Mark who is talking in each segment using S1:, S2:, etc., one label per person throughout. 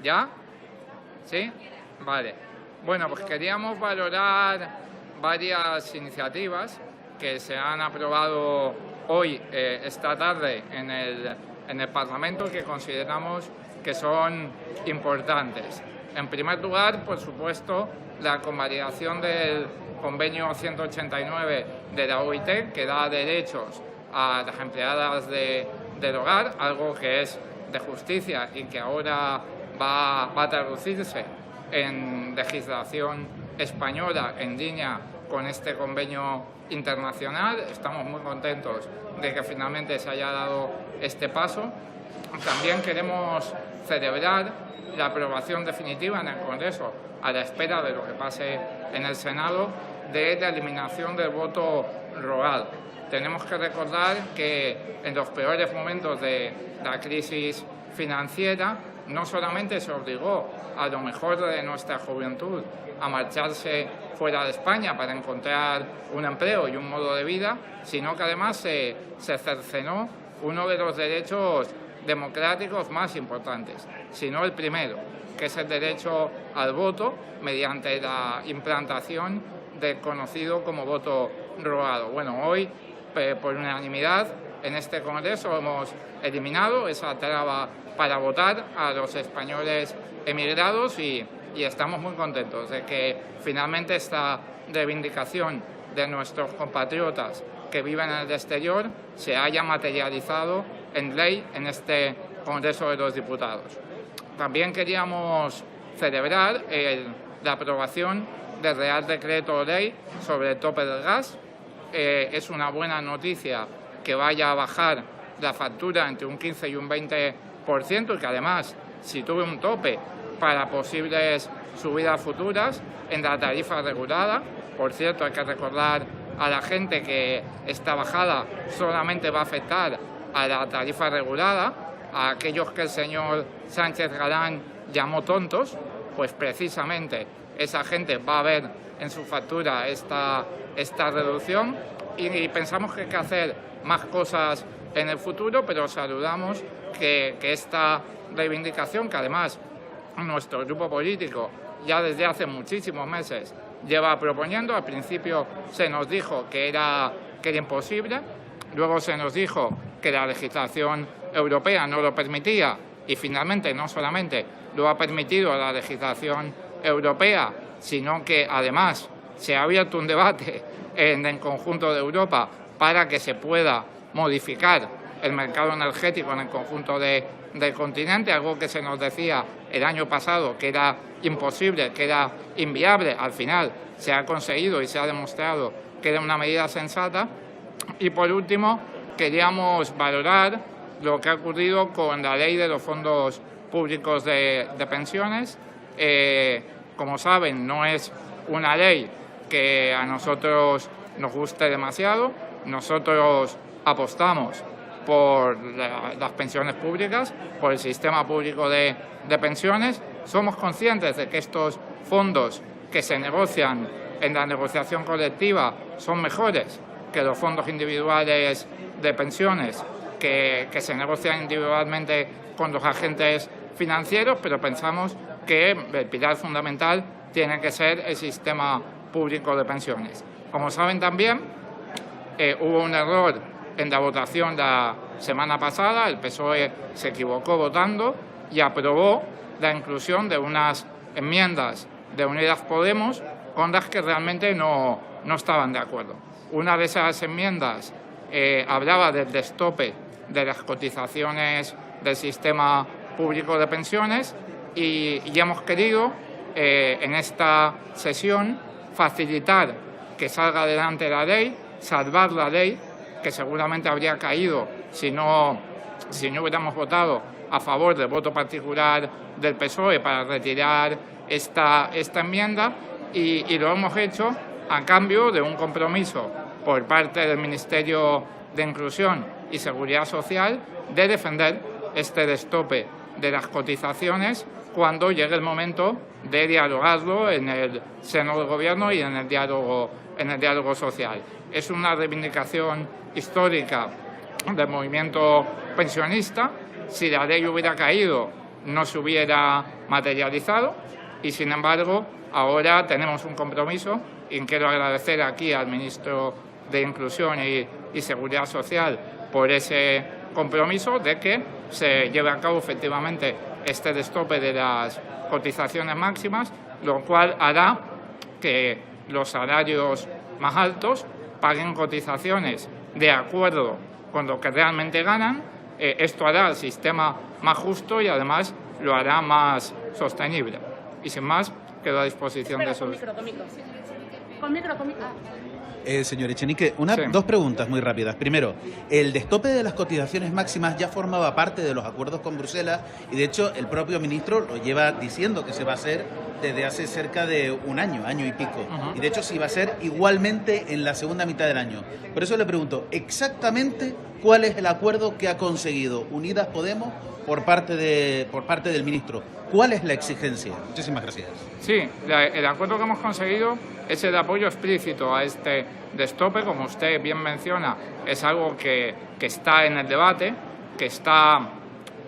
S1: ¿Ya? ¿Sí? Vale. Bueno, pues queríamos valorar varias iniciativas que se han aprobado hoy, esta tarde, en el Parlamento, que consideramos que son importantes. En primer lugar, por supuesto, la convalidación del convenio 189 de la OIT, que da derechos a las empleadas del hogar, algo que es de justicia y que ahora va a traducirse en legislación española en línea con este convenio internacional. Estamos muy contentos de que finalmente se haya dado este paso. También queremos celebrar la aprobación definitiva en el Congreso, a la espera de lo que pase en el Senado, de la eliminación del voto rural. Tenemos que recordar que en los peores momentos de la crisis financiera no solamente se obligó a lo mejor de nuestra juventud a marcharse fuera de España para encontrar un empleo y un modo de vida, sino que además se cercenó uno de los derechos democráticos más importantes, si no el primero, que es el derecho al voto mediante la implantación del conocido como voto rogado. Bueno, hoy, por unanimidad, en este Congreso hemos eliminado esa traba para votar a los españoles emigrados y estamos muy contentos de que finalmente esta reivindicación de nuestros compatriotas que viven en el exterior se haya materializado en ley en este Congreso de los Diputados. También queríamos celebrar la aprobación del Real Decreto Ley sobre el tope del gas. Es una buena noticia que vaya a bajar la factura entre un 15 y un 20% y que además sitúe un tope para posibles subidas futuras en la tarifa regulada. Por cierto, hay que recordar a la gente que esta bajada solamente va a afectar a la tarifa regulada, a aquellos que el señor Sánchez Galán llamó tontos, pues precisamente esa gente va a ver en su factura esta reducción y pensamos que hay que hacer más cosas en el futuro, pero saludamos que esta reivindicación, que además nuestro grupo político ya desde hace muchísimos meses lleva proponiendo. Al principio se nos dijo que era imposible, luego se nos dijo que la legislación europea no lo permitía y finalmente no solamente lo ha permitido la legislación europea, sino que además se ha abierto un debate en el conjunto de Europa para que se pueda modificar el mercado energético en el conjunto del continente, algo que se nos decía el año pasado que era imposible, que era inviable. Al final se ha conseguido y se ha demostrado que era una medida sensata. Y por último, queríamos valorar lo que ha ocurrido con la ley de los fondos públicos de pensiones. Como saben, no es una ley que a nosotros nos guste demasiado. Nosotros apostamos por las pensiones públicas, por el sistema público de pensiones. Somos conscientes de que estos fondos que se negocian en la negociación colectiva son mejores que los fondos individuales de pensiones que se negocian individualmente con los agentes financieros, pero pensamos que el pilar fundamental tiene que ser el sistema público de pensiones. Como saben también, hubo un error en la votación la semana pasada. El PSOE se equivocó votando y aprobó la inclusión de unas enmiendas de Unidas Podemos con las que realmente no estaban de acuerdo. Una de esas enmiendas hablaba del destope de las cotizaciones del sistema público de pensiones y hemos querido en esta sesión facilitar que salga adelante la ley, salvar la ley, que seguramente habría caído si no hubiéramos votado a favor del voto particular del PSOE para retirar esta enmienda y lo hemos hecho a cambio de un compromiso por parte del Ministerio de Inclusión y Seguridad Social de defender este destope de las cotizaciones cuando llegue el momento de dialogarlo en el seno del Gobierno y en el diálogo social. Es una reivindicación histórica del movimiento pensionista. Si la ley hubiera caído, no se hubiera materializado y, sin embargo, ahora tenemos un compromiso y quiero agradecer aquí al ministro de Inclusión y Seguridad Social por ese compromiso de que se lleve a cabo efectivamente este destope de las cotizaciones máximas, lo cual hará que los salarios más altos paguen cotizaciones de acuerdo con lo que realmente ganan. Esto hará el sistema más justo y además lo hará más sostenible. Y sin más, quedo a disposición de esos.
S2: Con micro.
S3: Señor Echenique,
S1: Sí.
S3: dos preguntas muy rápidas. Primero, el destope de las cotizaciones máximas ya formaba parte de los acuerdos con Bruselas y, de hecho, el propio ministro lo lleva diciendo que se va a hacer desde hace cerca de un año y pico. Y, de hecho, se iba a hacer igualmente en la segunda mitad del año. Por eso le pregunto, exactamente cuál es el acuerdo que ha conseguido Unidas Podemos por parte del ministro. ¿Cuál es la exigencia? Muchísimas gracias.
S1: Sí, el acuerdo que hemos conseguido es el apoyo explícito a este destope. Como usted bien menciona, es algo que está en el debate, que está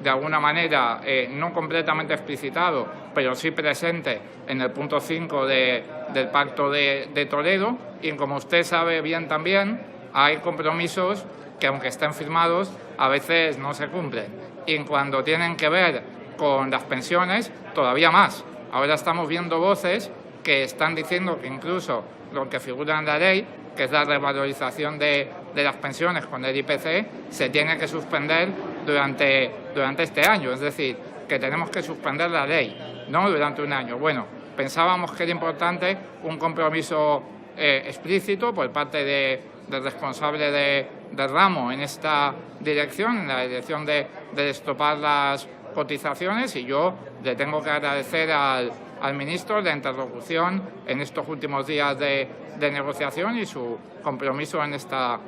S1: de alguna manera no completamente explicitado, pero sí presente en el punto 5 del Pacto de Toledo. Y como usted sabe bien también, hay compromisos que, aunque estén firmados, a veces no se cumplen. Y cuando tienen que ver con las pensiones, todavía más. Ahora estamos viendo voces que están diciendo que incluso lo que figura en la ley, que es la revalorización de las pensiones con el IPC, se tiene que suspender durante este año. Es decir, que tenemos que suspender la ley, no durante un año. Bueno, pensábamos que era importante un compromiso explícito por parte del responsable del ramo en esta dirección, en la dirección de destopar las cotizaciones, y yo le tengo que agradecer al ministro la interlocución en estos últimos días de negociación y su compromiso en esta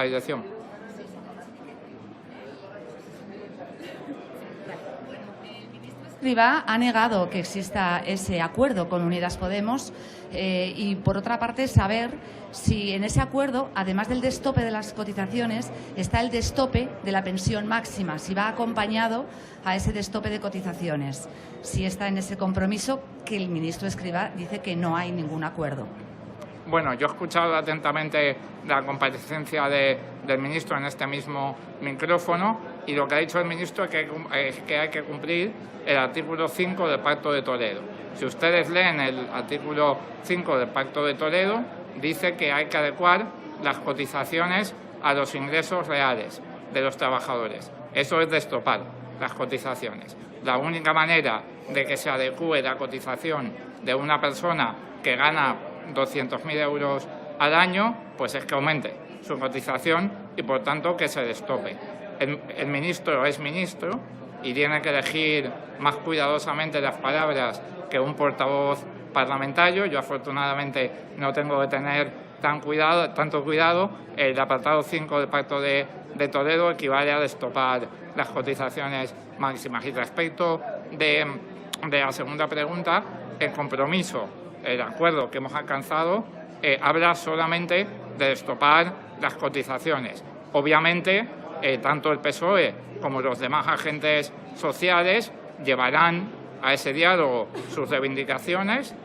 S1: dirección.
S2: Escrivá ha negado que exista ese acuerdo con Unidas Podemos y, por otra parte, saber si en ese acuerdo, además del destope de las cotizaciones, está el destope de la pensión máxima, si va acompañado a ese destope de cotizaciones, si está en ese compromiso que el ministro Escrivá dice que no hay ningún acuerdo.
S1: Bueno, yo he escuchado atentamente la comparecencia del ministro en este mismo micrófono y lo que ha dicho el ministro es que hay que cumplir el artículo 5 del Pacto de Toledo. Si ustedes leen el artículo 5 del Pacto de Toledo, dice que hay que adecuar las cotizaciones a los ingresos reales de los trabajadores. Eso es destopar las cotizaciones. La única manera de que se adecue la cotización de una persona que gana 200.000 euros al año, pues es que aumente su cotización y, por tanto, que se destope. El ministro es ministro y tiene que elegir más cuidadosamente las palabras que un portavoz parlamentario. Yo, afortunadamente, no tengo que tener tanto cuidado. El apartado 5 del Pacto de Toledo equivale a destopar las cotizaciones máximas. Y respecto de la segunda pregunta, el compromiso, el acuerdo que hemos alcanzado, habla solamente de destopar las cotizaciones. Obviamente, tanto el PSOE como los demás agentes sociales llevarán a ese diálogo sus reivindicaciones.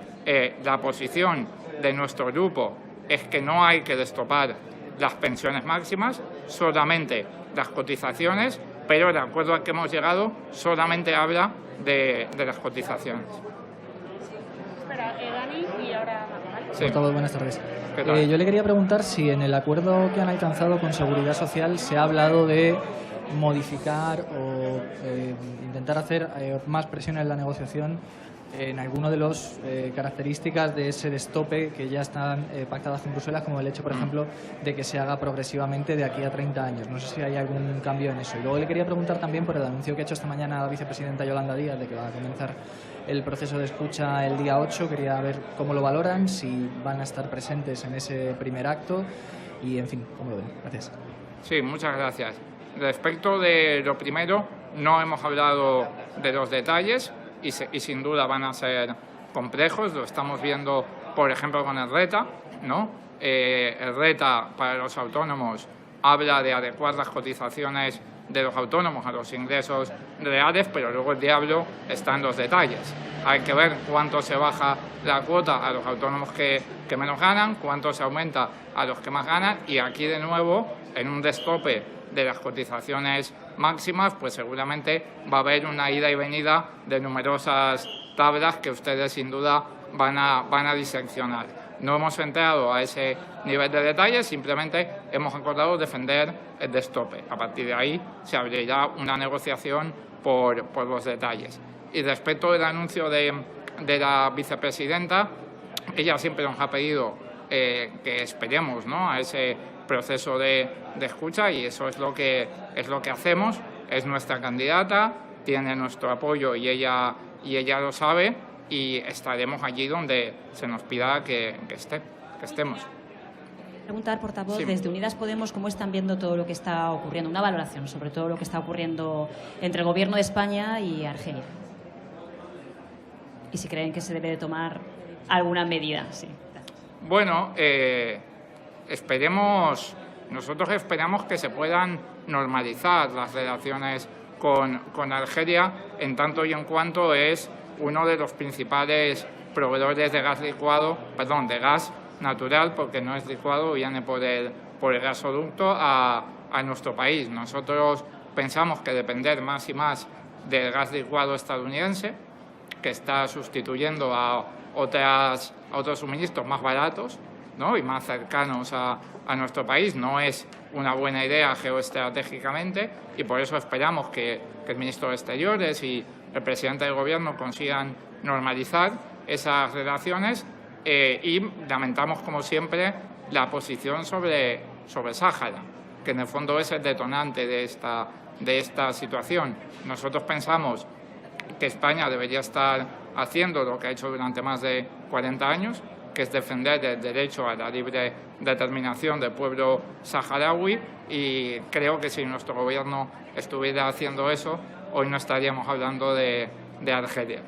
S1: La posición de nuestro grupo es que no hay que destopar las pensiones máximas, solamente las cotizaciones, pero el acuerdo al que hemos llegado solamente habla de las cotizaciones.
S4: Espera, Dani y ahora...
S1: Sí.
S5: Portavoz, buenas tardes.
S1: ¿Qué tal?
S5: Yo le quería preguntar si en el acuerdo que han alcanzado con Seguridad Social se ha hablado de modificar o intentar hacer más presión en la negociación en alguno de las características de ese destope que ya están pactadas con Bruselas, como el hecho, por ejemplo, de que se haga progresivamente de aquí a 30 años. No sé si hay algún cambio en eso. Y luego le quería preguntar también por el anuncio que ha hecho esta mañana la vicepresidenta Yolanda Díaz de que va a comenzar el proceso de escucha el día 8. Quería ver cómo lo valoran, si van a estar presentes en ese primer acto y, en fin, cómo lo ven. Gracias.
S1: Sí, muchas gracias. Respecto de lo primero, no hemos hablado de los detalles y sin duda van a ser complejos. Lo estamos viendo, por ejemplo, con el RETA, ¿no? El RETA para los autónomos habla de adecuar las cotizaciones de los autónomos a los ingresos reales, pero luego el diablo está en los detalles. Hay que ver cuánto se baja la cuota a los autónomos que menos ganan, cuánto se aumenta a los que más ganan, y aquí de nuevo, en un destope de las cotizaciones máximas, pues seguramente va a haber una ida y venida de numerosas tablas que ustedes sin duda van a diseccionar. No hemos entrado a ese nivel de detalle, simplemente hemos acordado defender el destope. A partir de ahí se abrirá una negociación por los detalles. Y respecto del anuncio de la vicepresidenta, ella siempre nos ha pedido que esperemos, ¿no?, a ese proceso de escucha, y eso es lo que hacemos. Es nuestra candidata, tiene nuestro apoyo y ella lo sabe, y estaremos allí donde se nos pida que estemos.
S6: Preguntar, portavoz,
S1: Sí.
S6: desde Unidas Podemos, ¿cómo están viendo todo lo que está ocurriendo? Una valoración sobre todo lo que está ocurriendo entre el Gobierno de España y Argelia. Y si creen que se debe de tomar alguna medida. Sí.
S1: Bueno, nosotros esperamos que se puedan normalizar las relaciones con Argelia, en tanto y en cuanto es uno de los principales proveedores de gas licuado, perdón, de gas natural, porque no es licuado, viene por el gasoducto a nuestro país. Nosotros pensamos que depender más y más del gas licuado estadounidense, que está sustituyendo a otros suministros más baratos, ¿no?, y más cercanos a nuestro país, no es una buena idea geoestratégicamente, y por eso esperamos que el ministro de Exteriores y el presidente del Gobierno consigan normalizar esas relaciones, y lamentamos, como siempre, la posición sobre Sáhara, que en el fondo es el detonante de esta situación. Nosotros pensamos que España debería estar haciendo lo que ha hecho durante más de 40 años, que es defender el derecho a la libre determinación del pueblo saharaui, y creo que si nuestro Gobierno estuviera haciendo eso, hoy no estaríamos hablando de Argelia.